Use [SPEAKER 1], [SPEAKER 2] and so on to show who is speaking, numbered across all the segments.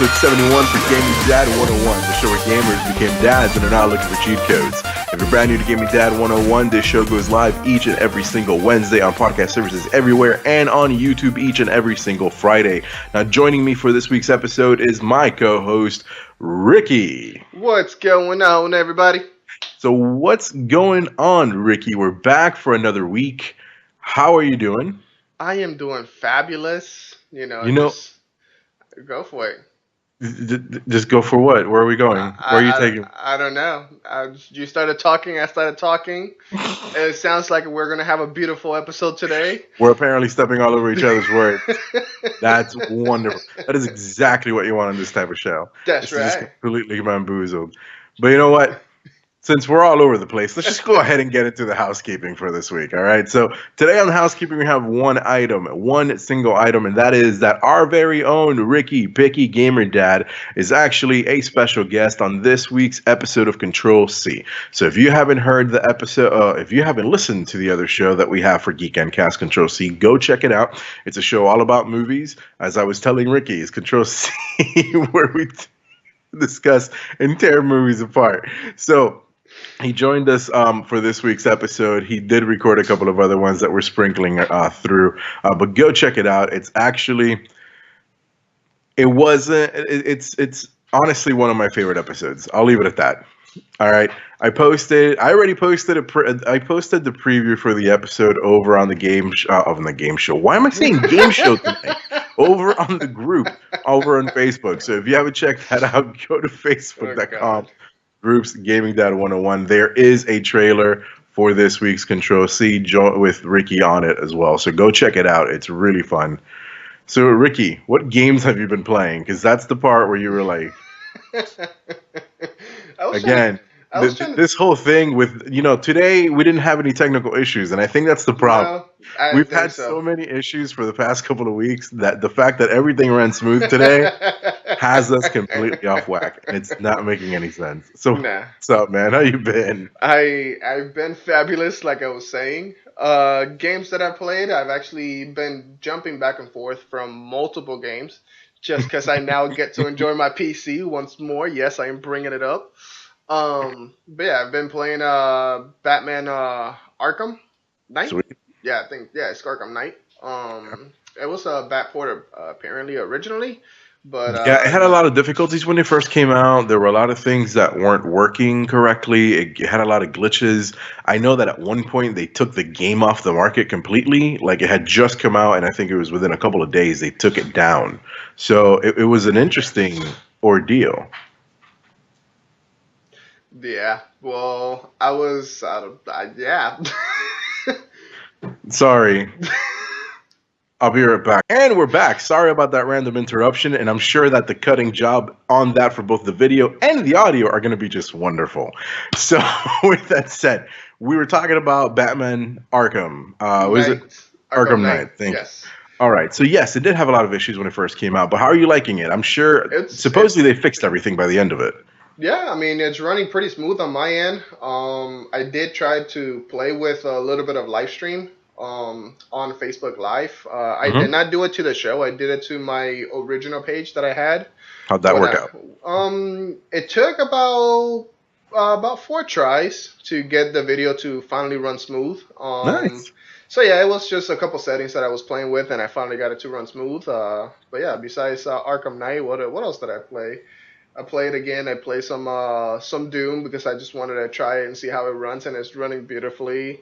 [SPEAKER 1] episode 71 for Gaming Dad 101, the show where gamers became dads and are now looking for cheat codes. If you're brand new to Gaming Dad 101, this show goes live each and every single Wednesday on podcast services everywhere and on YouTube each and every single Friday. Now, joining me for this week's episode is my co-host, Ricky.
[SPEAKER 2] What's going on, everybody?
[SPEAKER 1] So what's going on, Ricky? We're back for another week. How are you doing?
[SPEAKER 2] I am doing fabulous. Just go for it.
[SPEAKER 1] Just go for what? Where are we going? Where are you taking?
[SPEAKER 2] I don't know. You started talking. I started talking. It sounds like we're going to have a beautiful episode today.
[SPEAKER 1] We're apparently stepping all over each other's words. That's wonderful. That is exactly what you want on this type of show.
[SPEAKER 2] That's right.
[SPEAKER 1] Just completely bamboozled. But you know what? Since we're all over the place, let's just go ahead and get into the housekeeping for this week, all right? So today on the housekeeping, we have one single item, and that is that our very own Ricky Picky Gamer Dad is actually a special guest on this week's episode of Control C. So if you haven't heard the episode, if you haven't listened to the other show that we have for GeekEnd Cast, Control C, go check it out. It's a show all about movies. As I was telling Ricky, it's Control C, where we discuss and tear movies apart. So he joined us for this week's episode. He did record a couple of other ones that we're sprinkling through, but go check it out. It's honestly one of my favorite episodes. I'll leave it at that. All right. I posted the preview for the episode over on the game show. Why am I saying game show tonight? Over on the group, over on Facebook. So if you haven't checked that out, go to facebook.com. Groups Gaming Dad 101. There is a trailer for this week's Control C with Ricky on it as well. So go check it out. It's really fun. So Ricky, what games have you been playing? Because that's the part where you were like, this whole thing with, today we didn't have any technical issues, and I think that's the problem.
[SPEAKER 2] No,
[SPEAKER 1] We've had so many issues for the past couple of weeks that the fact that everything ran smooth today has us completely off whack. It's not making any sense. So what's up, man? How you been?
[SPEAKER 2] I've been fabulous, like I was saying. Games that I've played, I've actually been jumping back and forth from multiple games just because I now get to enjoy my PC once more. Yes, I am bringing it up. But yeah, I've been playing Batman Arkham Knight.
[SPEAKER 1] Sweet.
[SPEAKER 2] Yeah, it's Arkham Knight. It was a Batport apparently originally, but
[SPEAKER 1] it had a lot of difficulties when it first came out. There were a lot of things that weren't working correctly. It had a lot of glitches. I know that at one point they took the game off the market completely. Like, it had just come out, and I think it was within a couple of days they took it down. So it was an interesting ordeal.
[SPEAKER 2] Yeah, well, I was yeah.
[SPEAKER 1] Sorry. I'll be right back. And we're back. Sorry about that random interruption, and I'm sure that the cutting job on that for both the video and the audio are going to be just wonderful. So, with that said, we were talking about Batman Arkham. Was it Arkham Knight?
[SPEAKER 2] Yes.
[SPEAKER 1] All right. So, yes, it did have a lot of issues when it first came out, but how are you liking it? I'm sure supposedly they fixed everything by the end of it.
[SPEAKER 2] Yeah, I mean, it's running pretty smooth on my end. I did try to play with a little bit of live stream on Facebook Live. I did not do it to the show. I did it to my original page that I had.
[SPEAKER 1] How'd that work out?
[SPEAKER 2] It took about 4 tries to get the video to finally run smooth.
[SPEAKER 1] Nice.
[SPEAKER 2] So yeah, it was just a couple settings that I was playing with, and I finally got it to run smooth. But yeah, besides Arkham Knight, what else did I play? I played again. I played some Doom because I just wanted to try it and see how it runs, and it's running beautifully.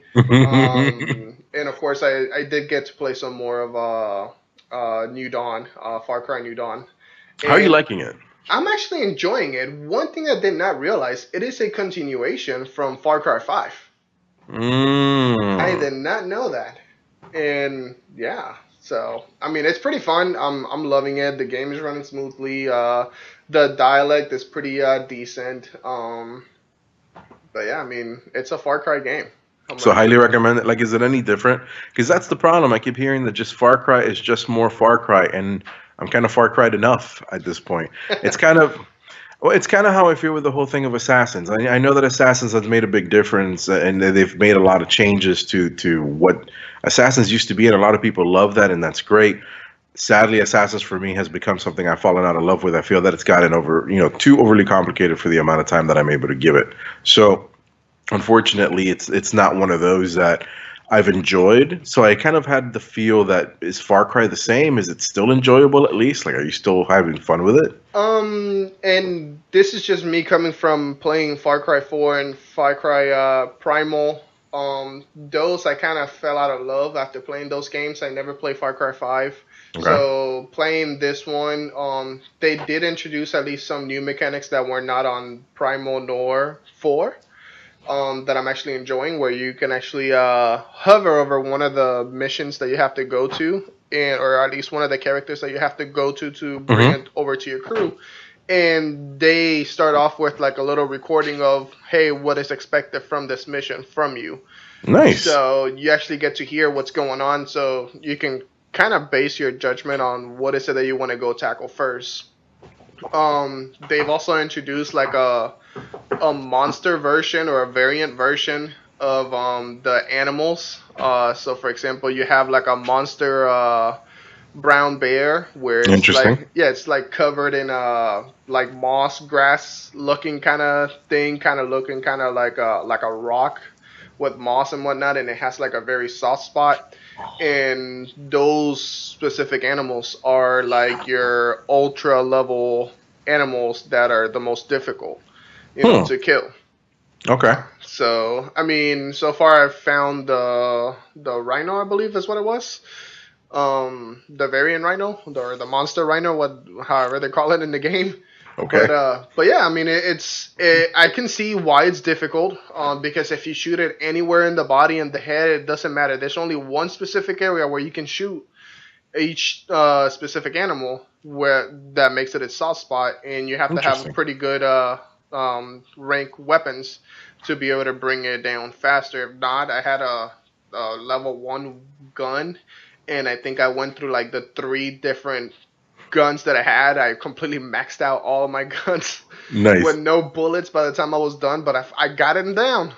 [SPEAKER 2] And of course, I did get to play some more of New Dawn, Far Cry New Dawn.
[SPEAKER 1] How are you liking it?
[SPEAKER 2] I'm actually enjoying it. One thing I did not realize, it is a continuation from Far Cry 5. I did not know that. And yeah, so I mean, it's pretty fun. I'm loving it. The game is running smoothly. The dialect is pretty decent. But yeah, I mean, it's a Far Cry game.
[SPEAKER 1] So highly recommend it. Like, is it any different? Because that's the problem. I keep hearing that just Far Cry is just more Far Cry, and I'm kind of Far Cry'd enough at this point. It's kind of how I feel with the whole thing of Assassins. I know that Assassins has made a big difference, and they've made a lot of changes to what Assassins used to be, and a lot of people love that, and that's great. sadly, Assassins for me has become something I've fallen out of love with. I feel that it's gotten too overly complicated for the amount of time that I'm able to give it. So, unfortunately, it's not one of those that I've enjoyed. So I kind of had the feel that, is Far Cry the same? Is it still enjoyable at least? Like, are you still having fun with it?
[SPEAKER 2] And this is just me coming from playing Far Cry 4 and Far Cry Primal. Those I kind of fell out of love after playing those games. I never played Far Cry 5.
[SPEAKER 1] Okay.
[SPEAKER 2] So playing this one, they did introduce at least some new mechanics that were not on Primal nor 4. That I'm actually enjoying, where you can actually hover over one of the missions that you have to go to, or at least one of the characters that you have to go to bring it over to your crew. And they start off with like a little recording of, hey, what is expected from this mission from you.
[SPEAKER 1] Nice.
[SPEAKER 2] So you actually get to hear what's going on, so you can kind of base your judgment on what is it that you want to go tackle first. They've also introduced like a monster version or a variant version of the animals. So for example, you have like a monster brown bear where it's like, it's like covered in like moss grass looking kind of thing, kind of looking kind of like a rock with moss and whatnot, and it has like a very soft spot. And those specific animals are like your ultra level animals that are the most difficult, to kill.
[SPEAKER 1] Okay.
[SPEAKER 2] So I mean, so far I've found the rhino, I believe is what it was. The variant rhino or the monster rhino, however they call it in the game.
[SPEAKER 1] Okay.
[SPEAKER 2] But yeah, I mean, I can see why it's difficult. Because if you shoot it anywhere in the body and the head, it doesn't matter. There's only one specific area where you can shoot each specific animal where that makes it its soft spot, and you have to have pretty good rank weapons to be able to bring it down faster. If not, I had a level 1 gun, and I think I went through like the 3 different guns that I had. I completely maxed out all of my guns.
[SPEAKER 1] Nice.
[SPEAKER 2] With no bullets by the time I was done, but I got him down.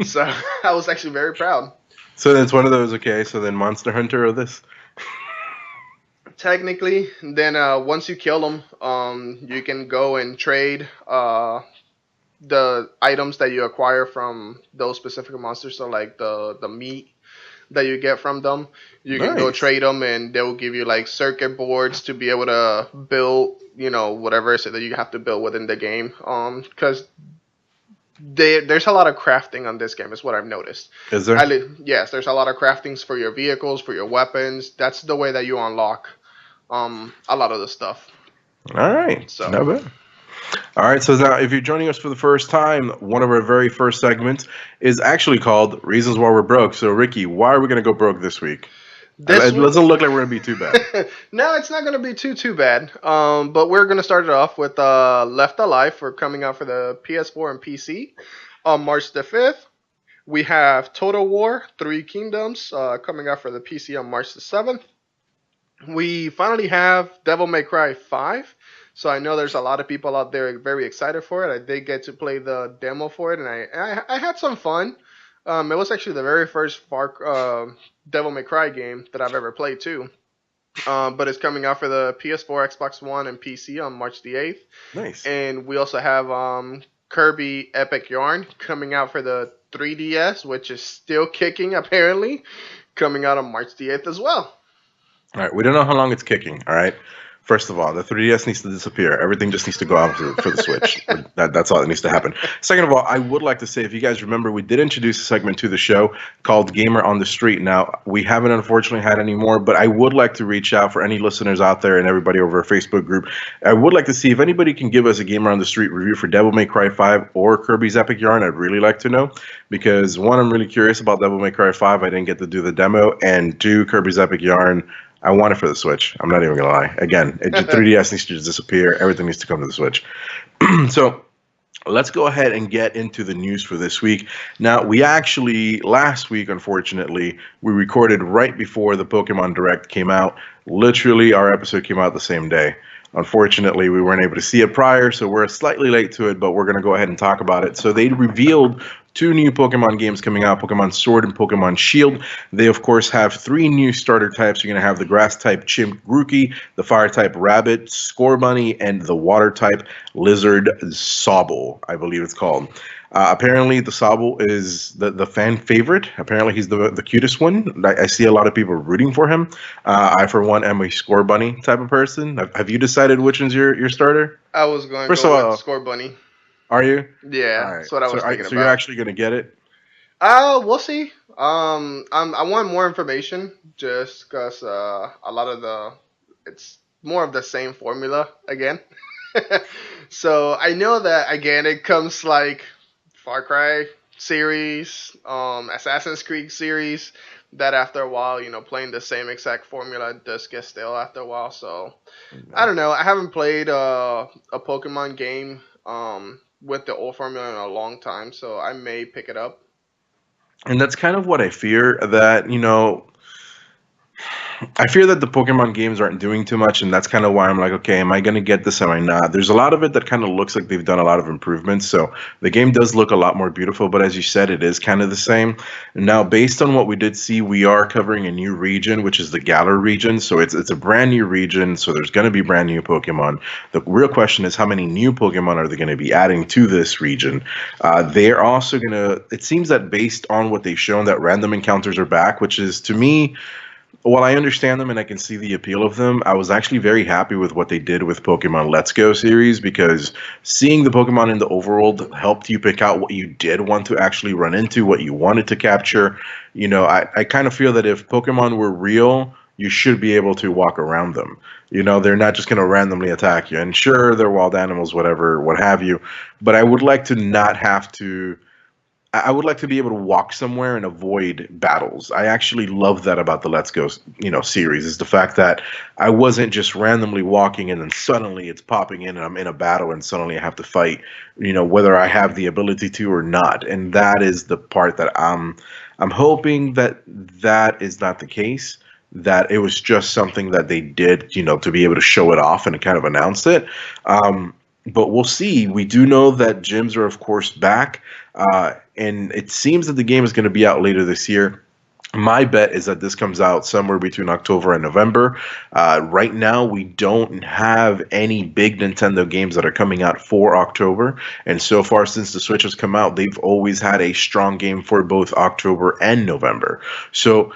[SPEAKER 2] So I was actually very proud.
[SPEAKER 1] So it's one of those, okay, so then Monster Hunter or this?
[SPEAKER 2] Technically, then once you kill them, you can go and trade the items that you acquire from those specific monsters. So like the meat that you get from them, you can go trade them, and they'll give you like circuit boards to be able to build, whatever it is that you have to build within the game. Because there's a lot of crafting on this game, is what I've noticed.
[SPEAKER 1] Is there?
[SPEAKER 2] Yes, there's a lot of craftings for your vehicles, for your weapons. That's the way that you unlock a lot of the stuff.
[SPEAKER 1] All right. So. No bad. All right, so now if you're joining us for the first time, one of our very first segments is actually called Reasons Why We're Broke. So, Ricky, why are we going to go broke this week? It doesn't look like we're going to be too bad.
[SPEAKER 2] No, it's not going to be too bad. But we're going to start it off with Left Alive. We're coming out for the PS4 and PC on March the 5th. We have Total War, 3 Kingdoms, coming out for the PC on March the 7th. We finally have Devil May Cry 5. So I know there's a lot of people out there very excited for it. I did get to play the demo for it, and I had some fun. It was actually the very first Devil May Cry game that I've ever played too. But it's coming out for the PS4, Xbox One, and PC on March the 8th.
[SPEAKER 1] Nice.
[SPEAKER 2] And we also have Kirby Epic Yarn coming out for the 3DS, which is still kicking apparently, coming out on March the 8th as well.
[SPEAKER 1] All right, we don't know how long it's kicking, all right? First of all, the 3DS needs to disappear. Everything just needs to go out for the Switch. That's all that needs to happen. Second of all, I would like to say, if you guys remember, we did introduce a segment to the show called Gamer on the Street. Now, we haven't unfortunately had any more, but I would like to reach out for any listeners out there and everybody over our Facebook group. I would like to see if anybody can give us a Gamer on the Street review for Devil May Cry 5 or Kirby's Epic Yarn. I'd really like to know, because one, I'm really curious about Devil May Cry 5. I didn't get to do the demo, and 2, Kirby's Epic Yarn, I want it for the Switch. I'm not even going to lie. Again, 3DS needs to disappear. Everything needs to come to the Switch. So let's go ahead and get into the news for this week. Now, we actually, last week, unfortunately, we recorded right before the Pokemon Direct came out. Literally, our episode came out the same day. Unfortunately, we weren't able to see it prior, so we're slightly late to it, but we're going to go ahead and talk about it. So they revealed two new Pokemon games coming out, Pokemon Sword and Pokemon Shield. They, of course, have three new starter types. You're going to have the Grass-type Chimp Grookey, the Fire-type Rabbit Scorbunny, and the Water-type Lizard Sobble, I believe it's called. Apparently, the Sobble is the fan favorite. Apparently, he's the cutest one. I see a lot of people rooting for him. I, for one, am a Scorbunny type of person. Have you decided which one's your starter?
[SPEAKER 2] I was going to go with Scorbunny.
[SPEAKER 1] Are you?
[SPEAKER 2] Yeah, right. That's what I was thinking about.
[SPEAKER 1] So you're actually going to get it?
[SPEAKER 2] We'll see. I want more information just because a lot of it's more of the same formula again. So I know that, again, it comes like Far Cry series, Assassin's Creed series, that after a while, playing the same exact formula does get stale after a while. So I don't know. I haven't played a Pokemon game with the old formula in a long time, so I may pick it up.
[SPEAKER 1] And that's kind of what I fear, that, I fear that the Pokemon games aren't doing too much, and that's kind of why I'm like, okay, am I going to get this? Am I not? There's a lot of it that kind of looks like they've done a lot of improvements, so the game does look a lot more beautiful, but as you said, it is kind of the same. Now, based on what we did see, we are covering a new region, which is the Galar region, so it's a brand new region, so there's going to be brand new Pokemon. The real question is, how many new Pokemon are they going to be adding to this region? They're also going to, it seems that based on what they've shown, that random encounters are back, which is, to me, while I understand them and I can see the appeal of them, I was actually very happy with what they did with Pokemon Let's Go series, because seeing the Pokemon in the overworld helped you pick out what you did want to actually run into, what you wanted to capture. I kind of feel that if Pokemon were real, you should be able to walk around them. They're not just going to randomly attack you. And sure, they're wild animals, whatever, what have you. But I would like to not have to... I would like to be able to walk somewhere and avoid battles. I actually love that about the Let's Go, series, is the fact that I wasn't just randomly walking and then suddenly it's popping in and I'm in a battle and suddenly I have to fight, whether I have the ability to or not. And that is the part that I'm hoping that is not the case, that it was just something that they did, to be able to show it off and kind of announce it. But we'll see. We do know that gyms are, of course, back. And it seems that the game is going to be out later this year. My bet is that this comes out somewhere between October and November. Right now, we don't have any big Nintendo games that are coming out for October. And so far, since the Switch has come out, they've always had a strong game for both October and November. So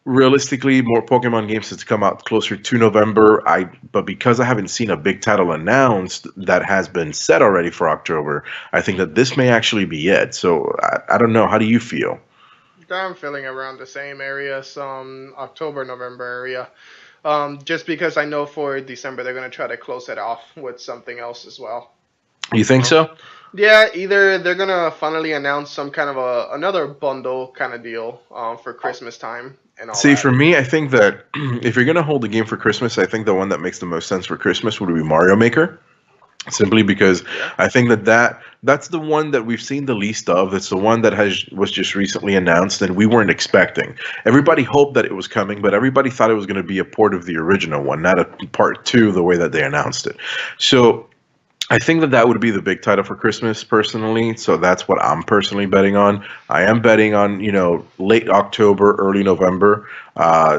[SPEAKER 1] realistically, more Pokemon games to come out closer to November. But because I haven't seen a big title announced that has been set already for October, I think that this may actually be it. So I don't know. How do you feel?
[SPEAKER 2] I'm feeling around the same area, some October, November area. Just because I know for December they're going to try to close it off with something else as well.
[SPEAKER 1] You think so?
[SPEAKER 2] Yeah, either they're going to finally announce some kind of another bundle kind of deal for Christmas time.
[SPEAKER 1] See, for me, I think that if you're going to hold a game for Christmas, I think the one that makes the most sense for Christmas would be Mario Maker. Simply because I think that's the one that we've seen the least of. It's the one that was just recently announced and we weren't expecting. Everybody hoped that it was coming, but everybody thought it was going to be a port of the original one, not a part 2 the way that they announced it. So I think that would be the big title for Christmas, personally. So that's what I'm personally betting on. I am betting on, late October, early November.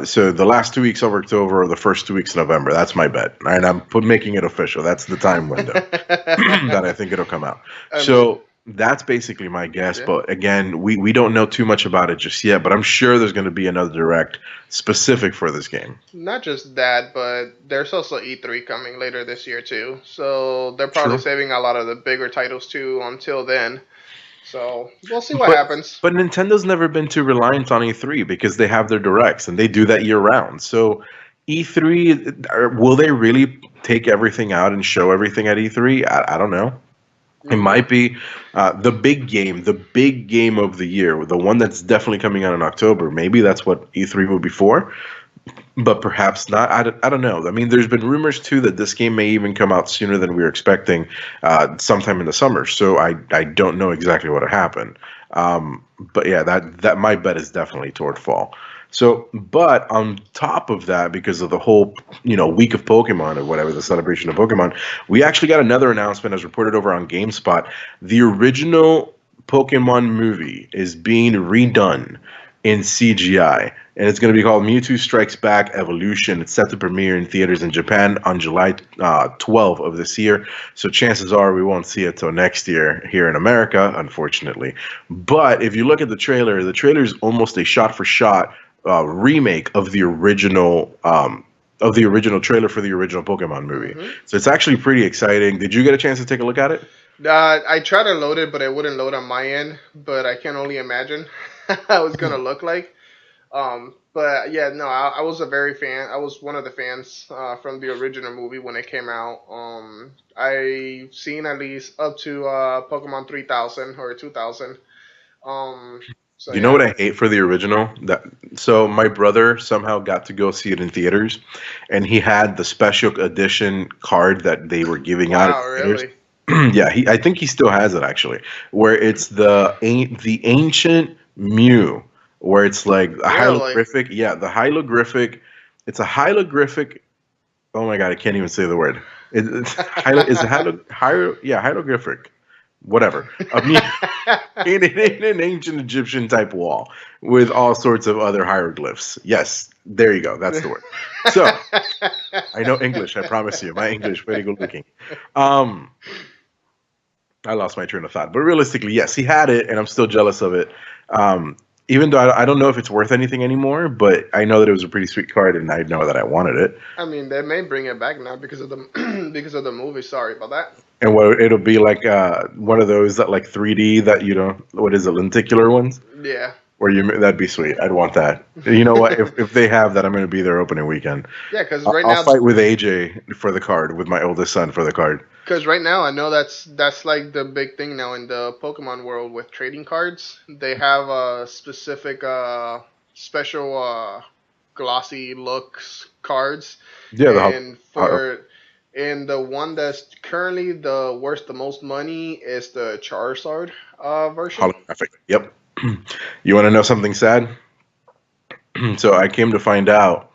[SPEAKER 1] So the last 2 weeks of October or the first 2 weeks of November. That's my bet. And I'm making it official. That's the time window that I think it'll come out. So that's basically my guess. Yeah. But again, we don't know too much about it just yet. But I'm sure there's going to be another direct specific for this game.
[SPEAKER 2] Not just that, but there's also E3 coming later this year too. So they're probably saving a lot of the bigger titles too until then. So we'll see what happens.
[SPEAKER 1] But Nintendo's never been too reliant on E3 because they have their directs and they do that year round. So E3, will they really take everything out and show everything at E3? I don't know. It might be the big game of the year, the one that's definitely coming out in October. Maybe that's what E3 will be for, but perhaps not. I don't know. I mean, there's been rumors, too, that this game may even come out sooner than we were expecting, sometime in the summer. So I don't know exactly what will happen. But yeah, that my bet is definitely toward fall. So, but on top of that, because of the whole, week of Pokemon or whatever, the celebration of Pokemon, we actually got another announcement as reported over on GameSpot. The original Pokemon movie is being redone in CGI, and it's going to be called Mewtwo Strikes Back Evolution. It's set to premiere in theaters in Japan on July 12th of this year. So chances are we won't see it till next year here in America, unfortunately. But if you look at the trailer is almost a shot-for-shot remake of the original trailer for the original Pokemon movie. Mm-hmm. So it's actually pretty exciting. Did you get a chance to take a look at it?
[SPEAKER 2] I tried to load it, but it wouldn't load on my end. But I can only imagine how it's gonna look like. But yeah, no, I was a very fan. I was one of the fans from the original movie when it came out. I've seen at least up to Pokemon 3000 or 2000.
[SPEAKER 1] So, you know what I hate for the original? So my brother somehow got to go see it in theaters, and he had the special edition card that they were giving out. Wow, really? Yeah, I think he still has it actually, where it's the ancient Mew, where it's like a hieroglyphic. Yeah, the hieroglyphic. It's a hieroglyphic. Oh my god, I can't even say the word. It's hieroglyphic. Whatever. In an ancient Egyptian type wall with all sorts of other hieroglyphs. Yes, there you go. That's the word. So I know English. I promise you, my English very good looking. I lost my train of thought, but realistically, yes, he had it, and I'm still jealous of it. Even though I don't know if it's worth anything anymore, but I know that it was a pretty sweet card, and I know that I wanted it.
[SPEAKER 2] I mean, they may bring it back now because of the because of the movie. Sorry about that.
[SPEAKER 1] And it'll be like one of those that like 3D that what is it, lenticular ones?
[SPEAKER 2] Yeah.
[SPEAKER 1] That'd be sweet. I'd want that. You know what? if they have that, I'm going to be there opening weekend.
[SPEAKER 2] Yeah, because
[SPEAKER 1] now I'll fight with AJ for the card, with my oldest son for the card.
[SPEAKER 2] Because right now I know that's like the big thing now in the Pokemon world with trading cards. They have a specific special glossy looks cards.
[SPEAKER 1] Yeah,
[SPEAKER 2] and the one that's currently the worth the most money is the Charizard version.
[SPEAKER 1] Holographic. Yep. You want to know something sad? So I came to find out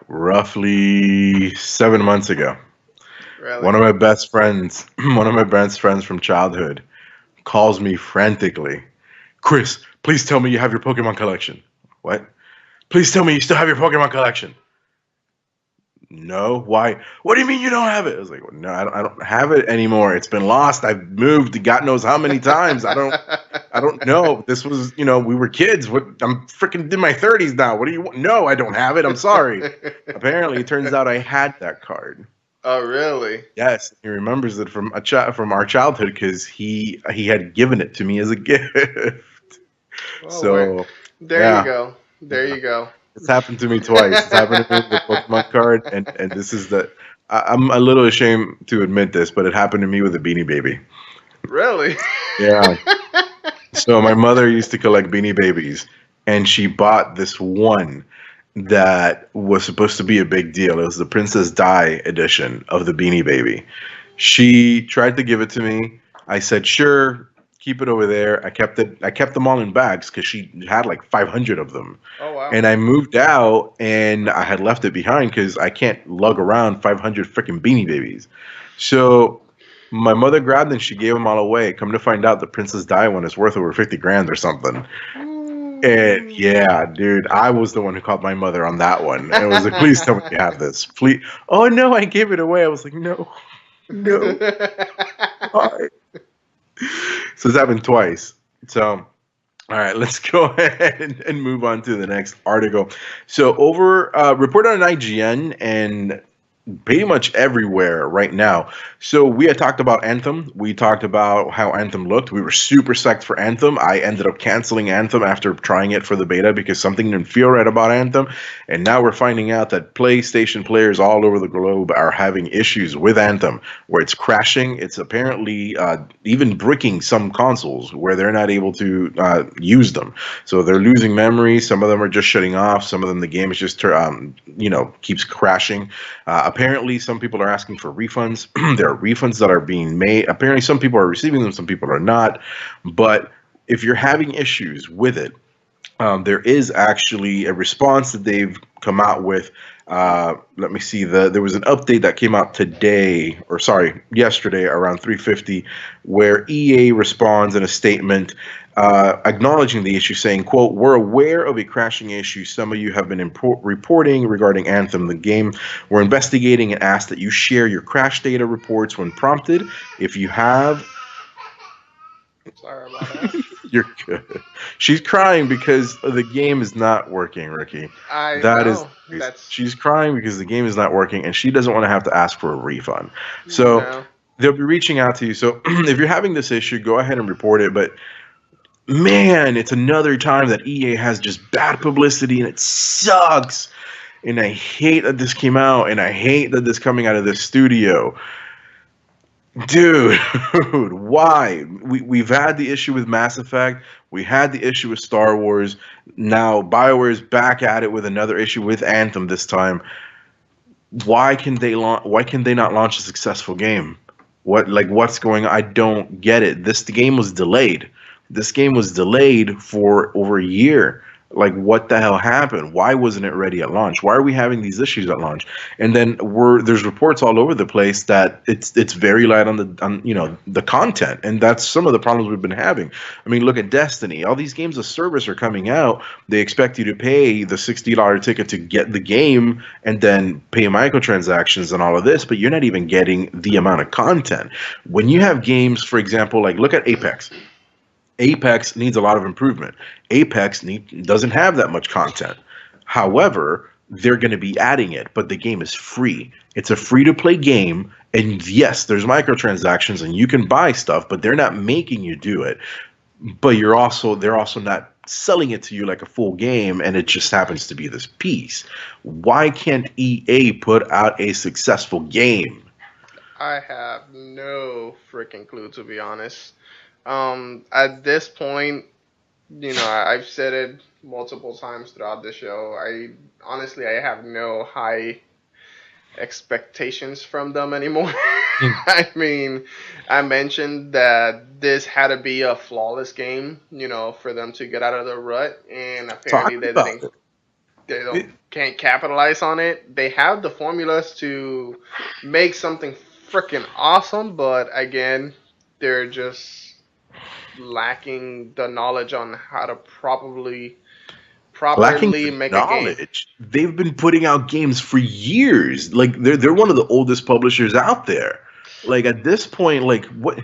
[SPEAKER 1] roughly 7 months ago. Really? One of my best friends from childhood calls me frantically. Chris, please tell me you have your Pokemon collection. What? Please tell me you still have your Pokemon collection. No, why? What do you mean you don't have it? I was like, well, no, I don't have it anymore. It's been lost. I've moved God knows how many times. I don't know. This was, we were kids. I'm freaking in my 30s now. What do you want? No, I don't have it. I'm sorry. Apparently, it turns out I had that card.
[SPEAKER 2] Oh, really?
[SPEAKER 1] Yes, he remembers it from our childhood because he had given it to me as a gift.
[SPEAKER 2] Oh, so there you go. There you go.
[SPEAKER 1] It's happened to me twice. It's happened to me with the Pokemon card, and this is I'm a little ashamed to admit this, but it happened to me with a Beanie Baby.
[SPEAKER 2] Really?
[SPEAKER 1] Yeah. So my mother used to collect Beanie Babies, and she bought this one that was supposed to be a big deal. It was the Princess Di edition of the Beanie Baby. She tried to give it to me. I said, sure. Keep it over there. I kept them all in bags because she had like 500 of them.
[SPEAKER 2] Oh, wow.
[SPEAKER 1] And I moved out and I had left it behind because I can't lug around 500 freaking Beanie Babies. So my mother grabbed them and she gave them all away. Come to find out, the Princess Di one is worth over 50 grand or something. And yeah, dude, I was the one who called my mother on that one. And it was like, please tell me you have this. Please. Oh, no, I gave it away. I was like, no. Why? So it's happened twice. So, all right, let's go ahead and move on to the next article. So reported on IGN and pretty much everywhere right now. So we had talked about Anthem. We talked about how Anthem looked. We were super psyched for Anthem. I ended up canceling Anthem after trying it for the beta because something didn't feel right about Anthem. And now we're finding out that PlayStation players all over the globe are having issues with Anthem, where it's crashing. It's apparently even bricking some consoles where they're not able to use them. So they're losing memory. Some of them are just shutting off. Some of them, the game is just, keeps crashing. Apparently, some people are asking for refunds. There are refunds that are being made. Apparently, some people are receiving them, some people are not. But if you're having issues with it, there is actually a response that they've come out with. Let me see. There was an update that came out yesterday around 3:50, where EA responds in a statement acknowledging the issue, saying, "quote We're aware of a crashing issue some of you have been reporting regarding Anthem, the game. We're investigating and ask that you share your crash data reports when prompted. If you have."
[SPEAKER 2] Sorry about that.
[SPEAKER 1] You're good. She's crying because the game is not working, Ricky.
[SPEAKER 2] I
[SPEAKER 1] That is,
[SPEAKER 2] know.
[SPEAKER 1] she's crying because the game is not working, and she doesn't want to have to ask for a refund. So
[SPEAKER 2] No.
[SPEAKER 1] they'll be reaching out to you. So if you're having this issue, go ahead and report it. But man, it's another time that EA has just bad publicity, and it sucks. And I hate that this came out, and I hate that this coming out of this studio. Dude, why? We've had the issue with Mass Effect. We had the issue with Star Wars. Now BioWare's back at it with another issue with Anthem this time. Why can they not launch a successful game? What's going on? I don't get it. The game was delayed. This game was delayed for over a year. Like, what the hell happened? Why wasn't it ready at launch? Why are we having these issues at launch? And then there's reports all over the place that it's very light on the content, and that's some of the problems we've been having. I mean, look at Destiny. All these games of service are coming out. They expect you to pay the $60 ticket to get the game, and then pay microtransactions and all of this, but you're not even getting the amount of content. When you have games, for example, like look at Apex. Apex needs a lot of improvement. Apex doesn't have that much content. However, they're going to be adding it, but the game is free. It's a free-to-play game, and yes, there's microtransactions, and you can buy stuff, but they're not making you do it. But they're also not selling it to you like a full game, and it just happens to be this piece. Why can't EA put out a successful game?
[SPEAKER 2] I have no freaking clue, to be honest. At this point, I've said it multiple times throughout the show. I honestly, I have no high expectations from them anymore. I mean, I mentioned that this had to be a flawless game, for them to get out of the rut, and apparently can't capitalize on it. They have the formulas to make something freaking awesome, but again, they're just lacking the knowledge on how to properly make knowledge. A game.
[SPEAKER 1] They've been putting out games for years. Like they're one of the oldest publishers out there. Like at this point, what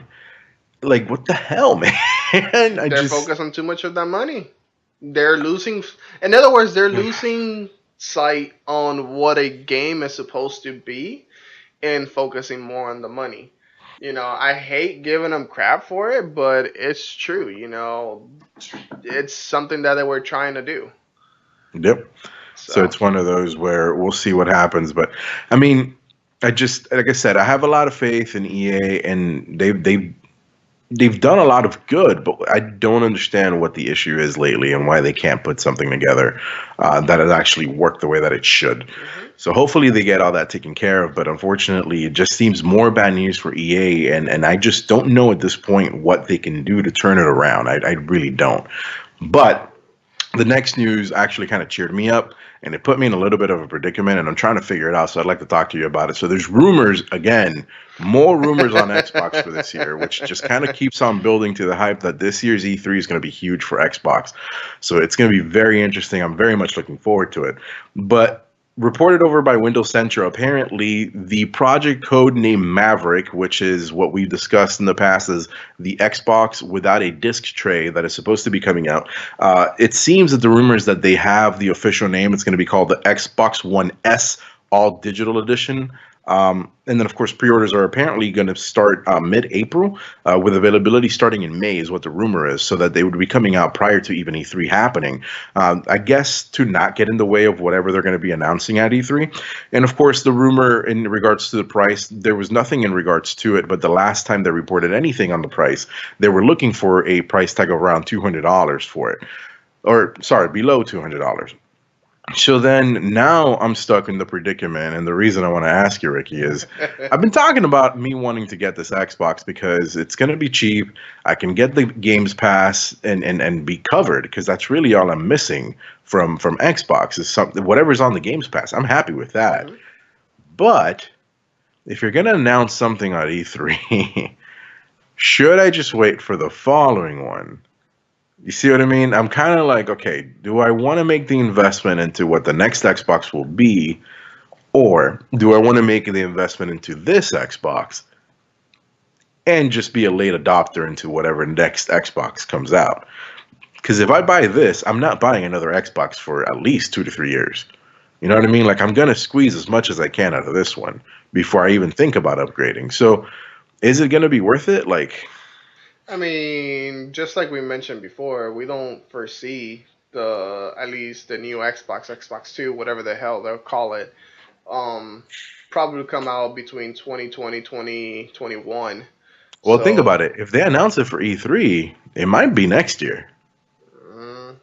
[SPEAKER 1] the hell, man?
[SPEAKER 2] They're focusing too much of that money. They're losing. In other words, they're losing sight on what a game is supposed to be, and focusing more on the money. I hate giving them crap for it, but it's true. It's something that they were trying to do.
[SPEAKER 1] Yep. So it's one of those where we'll see what happens. But I mean, like I said, I have a lot of faith in EA, and they've done a lot of good, but I don't understand what the issue is lately and why they can't put something together that has actually worked the way that it should. Mm-hmm. So hopefully they get all that taken care of, but unfortunately it just seems more bad news for EA, and I just don't know at this point what they can do to turn it around. I really don't. But the next news actually kind of cheered me up, and it put me in a little bit of a predicament, and I'm trying to figure it out, so I'd like to talk to you about it. So there's rumors, again, more rumors on Xbox for this year, which just kind of keeps on building to the hype that this year's E3 is going to be huge for Xbox. So it's going to be very interesting. I'm very much looking forward to it. But reported over by Windows Central, apparently the project code name Maverick, which is what we've discussed in the past as the Xbox without a disc tray that is supposed to be coming out. It seems that the rumors that they have the official name, it's going to be called the Xbox One S All Digital Edition. And then, of course, pre-orders are apparently going to start mid-April, with availability starting in May is what the rumor is, so that they would be coming out prior to even E3 happening. I guess to not get in the way of whatever they're going to be announcing at E3. And, of course, the rumor in regards to the price, there was nothing in regards to it, but the last time they reported anything on the price, they were looking for a price tag of around $200 for it. Or, sorry, below $200. So then now I'm stuck in the predicament, and the reason I want to ask you, Ricky, is I've been talking about me wanting to get this Xbox because it's going to be cheap. I can get the Games Pass and be covered because that's really all I'm missing from Xbox is something whatever's on the Games Pass. I'm happy with that.
[SPEAKER 2] Mhm.
[SPEAKER 1] But if you're going to announce something on E3, should I just wait for the following one? You see what I mean? I'm kind of like, okay, do I want to make the investment into what the next Xbox will be, or do I want to make the investment into this Xbox and just be a late adopter into whatever next Xbox comes out? Because if I buy this, I'm not buying another Xbox for at least 2 to 3 years. You know what I mean? Like, I'm going to squeeze as much as I can out of this one before I even think about upgrading. So, is it going to be worth it? Like,
[SPEAKER 2] I mean, just like we mentioned before, we don't foresee the at least the new Xbox, Xbox Two, whatever the hell they'll call it, um, probably come out between 2020 2021.
[SPEAKER 1] well, think about
[SPEAKER 2] So,
[SPEAKER 1] it. If they announce it for E3, it might be next year.
[SPEAKER 2] mm,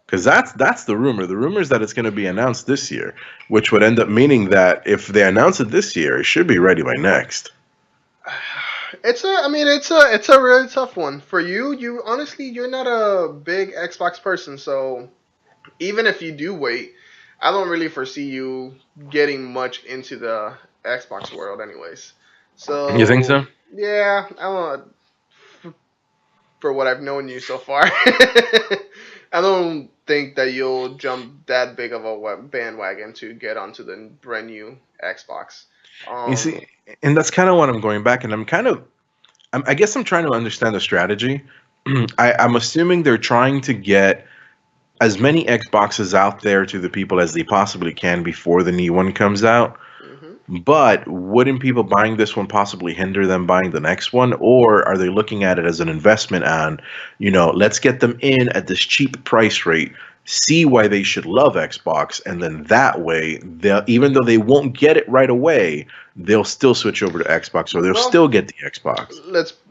[SPEAKER 1] Because that's the rumor. The rumor is that it's going to be announced this year, which would end up meaning that if they announce it this year, it should be ready by next.
[SPEAKER 2] it's a really tough one for you. You honestly, you're not a big Xbox person, so even if you do wait, I don't really foresee you getting much into the Xbox world, anyways.
[SPEAKER 1] You think
[SPEAKER 2] So
[SPEAKER 1] so?
[SPEAKER 2] yeah, I don't. For what I've known you so far, I don't think that you'll jump that big of a bandwagon to get onto the brand new Xbox.
[SPEAKER 1] You
[SPEAKER 2] Um,
[SPEAKER 1] see, and that's kind of what I'm going back, and I guess I'm trying to understand the strategy. I'm assuming they're trying to get as many Xboxes out there to the people as they possibly can before the new one comes out.
[SPEAKER 2] mhm.
[SPEAKER 1] But wouldn't people buying this one possibly hinder them buying the next one? Or are they looking at it as an investment on, let's get them in at this cheap price rate, see why they should love Xbox, and then that way, they'll, even though they won't get it right away, they'll still switch over to Xbox or they'll
[SPEAKER 2] Well,
[SPEAKER 1] still get the Xbox.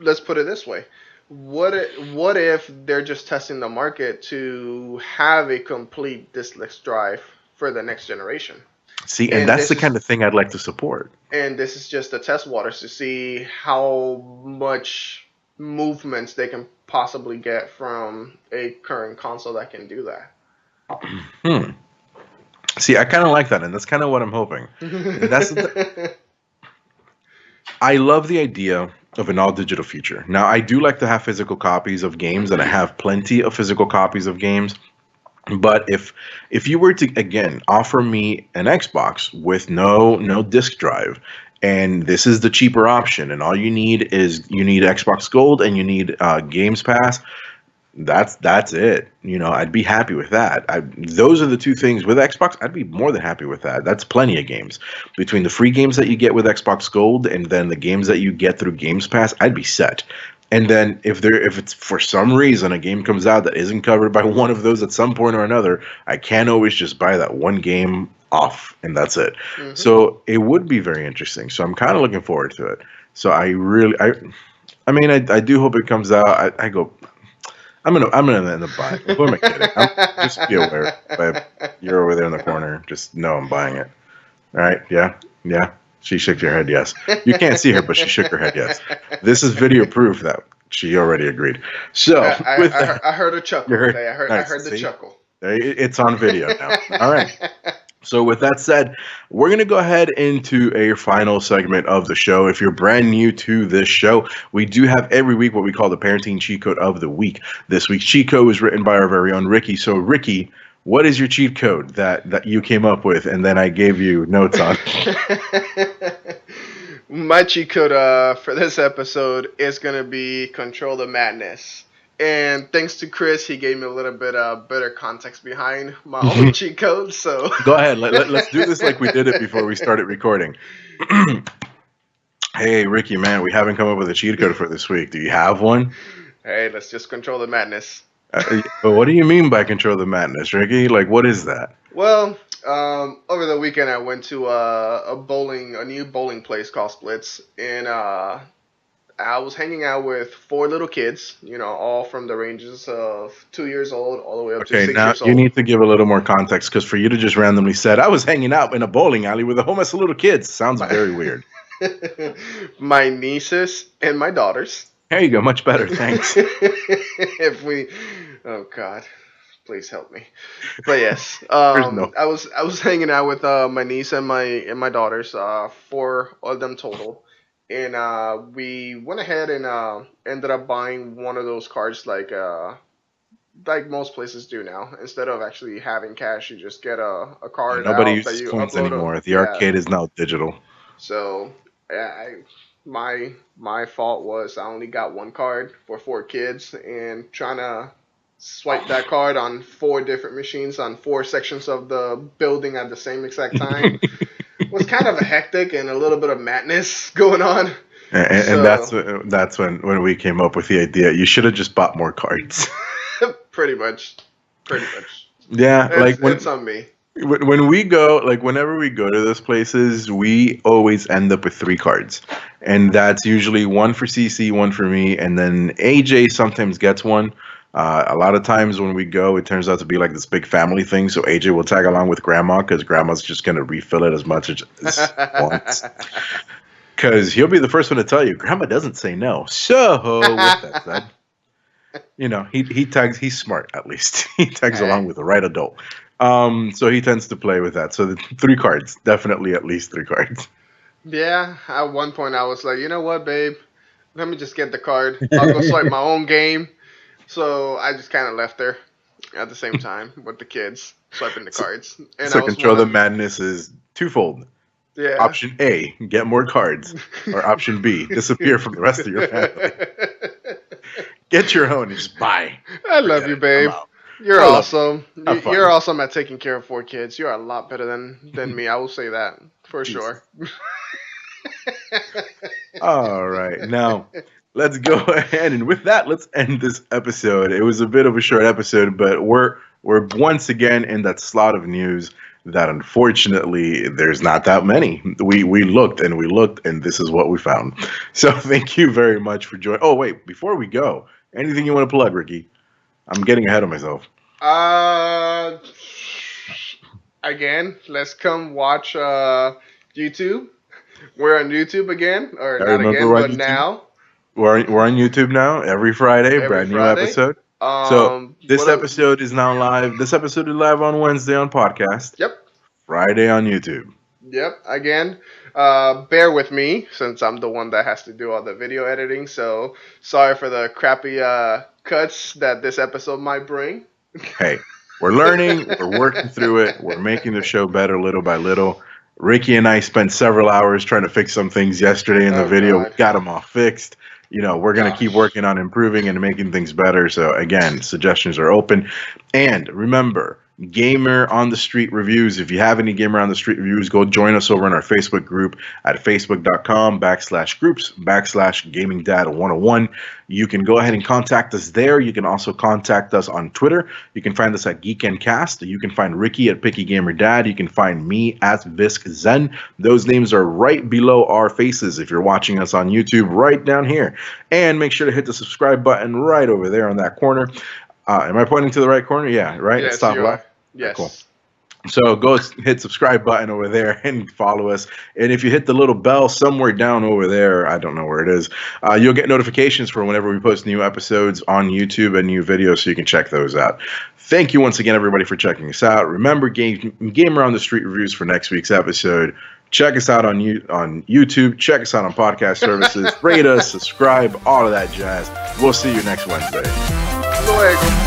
[SPEAKER 2] let's put it this way. What if they're just testing the market to have a complete diskless drive for the next generation?
[SPEAKER 1] See, and
[SPEAKER 2] And
[SPEAKER 1] that's
[SPEAKER 2] this
[SPEAKER 1] the
[SPEAKER 2] is
[SPEAKER 1] kind of thing I'd like to support.
[SPEAKER 2] and this is just the test waters to see how much movements they can possibly get from a current console that can do that.
[SPEAKER 1] Hmm. See, I kind of like that, and that's kind of what I'm hoping. And I love the idea of an all digital future. Now, I do like to have physical copies of games, and I have plenty of physical copies of games. But if you were to again offer me an Xbox with no disk drive, and this is the cheaper option, and all you need Xbox Gold and you need Games Pass, that's it. I'd be happy with that. Those are the two things with Xbox. I'd be more than happy with that. That's plenty of games between the free games that you get with Xbox Gold and then the games that you get through Games Pass. I'd be set. And then if it's for some reason a game comes out that isn't covered by one of those at some point or another, I can always just buy that one game off and that's it.
[SPEAKER 2] Hmm.
[SPEAKER 1] So it would be very interesting. So I'm kind of looking forward to it. So I mean, I do hope it comes out. I go. I'm gonna end up buying it. Who am I kidding? Just be aware. Babe, you're over there in the corner. Just know I'm buying it. All right? Yeah, yeah. She shook her head yes. You can't see her, but she shook her head yes. This is video proof that she already agreed. So with that,
[SPEAKER 2] I heard a chuckle.
[SPEAKER 1] you heard.
[SPEAKER 2] Okay, I
[SPEAKER 1] Nice.
[SPEAKER 2] heard the
[SPEAKER 1] See,
[SPEAKER 2] chuckle.
[SPEAKER 1] it's on video now. All right. So with that said, we're going to go ahead into a final segment of the show. If you're brand new to this show, we do have every week what we call the parenting cheat code of the week. This week's cheat code was written by our very own Ricky. So Ricky, what is your cheat code that you came up with and then I gave you notes on?
[SPEAKER 2] My cheat code for this episode is gonna be Control the Madness. And thanks to Chris, he gave me a little bit better context behind my own cheat code. So
[SPEAKER 1] Go ahead. Let's do this like we did it before we started recording. Hey, Ricky, man, we haven't come up with a cheat code for this week. Do you have one?
[SPEAKER 2] hey, let's just control the madness.
[SPEAKER 1] But what do you mean by control the madness, Ricky? Like, what is that?
[SPEAKER 2] Well, over the weekend I went to a new bowling place called Splits, and I was hanging out with 4 little kids, all from the ranges of 2 years old all the way up to 6
[SPEAKER 1] now
[SPEAKER 2] years old.
[SPEAKER 1] You need to give a little more context, because for you to just randomly said, I was hanging out in a bowling alley with a whole mess of little kids, sounds very weird.
[SPEAKER 2] My nieces and my daughters.
[SPEAKER 1] There you go, much better, thanks.
[SPEAKER 2] Oh God, please help me. But yes,
[SPEAKER 1] No.
[SPEAKER 2] I was hanging out with my niece and my daughters, 4 of them total, and we went ahead and ended up buying one of those cards like most places do now. Instead of actually having cash, you just get a card
[SPEAKER 1] Nobody
[SPEAKER 2] out that
[SPEAKER 1] uses
[SPEAKER 2] you
[SPEAKER 1] coins
[SPEAKER 2] upload.
[SPEAKER 1] anymore. The arcade is now digital.
[SPEAKER 2] So my fault was I only got one card for 4 kids, and trying to swipe that card on 4 different machines on 4 sections of the building at the same exact time was kind of a hectic and a little bit of madness going on.
[SPEAKER 1] And that's when we came up with the idea. You should have just bought more cards.
[SPEAKER 2] Pretty much.
[SPEAKER 1] Yeah,
[SPEAKER 2] it's on me.
[SPEAKER 1] When we go, whenever we go to those places, we always end up with 3 cards. And that's usually 1 for CC, 1 for me, and then AJ sometimes gets 1. A lot of times when we go, it turns out to be like this big family thing, so AJ will tag along with Grandma, because Grandma's just going to refill it as much as wants. Because he'll be the first one to tell you, Grandma doesn't say no. So, with that said, he tags, he's smart at least. He tags along with the right adult. So he tends to play with that. So the 3 cards, definitely at least 3 cards.
[SPEAKER 2] Yeah, at one point I was like, you know what, babe? Let me just get the card. I'll go swipe my own game. So I just kind of left her at the same time with the kids swiping the cards. And
[SPEAKER 1] so Control the Madness is twofold.
[SPEAKER 2] Yeah.
[SPEAKER 1] Option A, get more cards. Or option B, disappear from the rest of your family. Get your own and just buy.
[SPEAKER 2] I love you, babe. You're awesome. You're awesome at taking care of 4 kids. You are a lot better than me. I will say that for sure.
[SPEAKER 1] All right. Now, let's go ahead. And with that, let's end this episode. It was a bit of a short episode, but we're once again in that slot of news that unfortunately there's not that many. We looked, and this is what we found. So thank you very much for joining. Oh, wait. Before we go, anything you want to plug, Ricky? I'm getting ahead of myself.
[SPEAKER 2] Again, let's come watch YouTube. We're on YouTube again, or not again, but now.
[SPEAKER 1] We're on YouTube now, every Friday, brand new episode. So this episode is now live. This episode is live on Wednesday on podcast.
[SPEAKER 2] Yep.
[SPEAKER 1] Friday on YouTube.
[SPEAKER 2] Yep. Again, bear with me since I'm the one that has to do all the video editing. So sorry for the crappy cuts that this episode might bring.
[SPEAKER 1] Hey, we're learning. We're working through it. We're making the show better little by little. Ricky and I spent several hours trying to fix some things yesterday in the video.
[SPEAKER 2] God.
[SPEAKER 1] We got them all fixed. We're going to keep working on improving and making things better. So again, suggestions are open. And remember, Gamer on the Street reviews. If you have any Gamer on the Street reviews, go join us over in our Facebook group at facebook.com/groups/GamingDad101. You can go ahead and contact us there. You can also contact us on Twitter. You can find us at GeekEnd Cast. You can find Ricky at Picky Gamer Dad. You can find me at Visk Zen. Those names are right below our faces if you're watching us on YouTube, right down here. And make sure to hit the subscribe button right over there on that corner. Am I pointing to the right corner? Yeah, right?
[SPEAKER 2] Yes,
[SPEAKER 1] Top
[SPEAKER 2] you
[SPEAKER 1] left.
[SPEAKER 2] are. Yes.
[SPEAKER 1] Cool. So go hit subscribe button over there and follow us. And if you hit the little bell somewhere down over there, I don't know where it is, you'll get notifications for whenever we post new episodes on YouTube and new videos, so you can check those out. Thank you once again, everybody, for checking us out. Remember, Gamer on the Street reviews for next week's episode. Check us out on YouTube. Check us out on podcast services. Rate us, subscribe, all of that jazz. We'll see you next Wednesday.
[SPEAKER 2] Luego.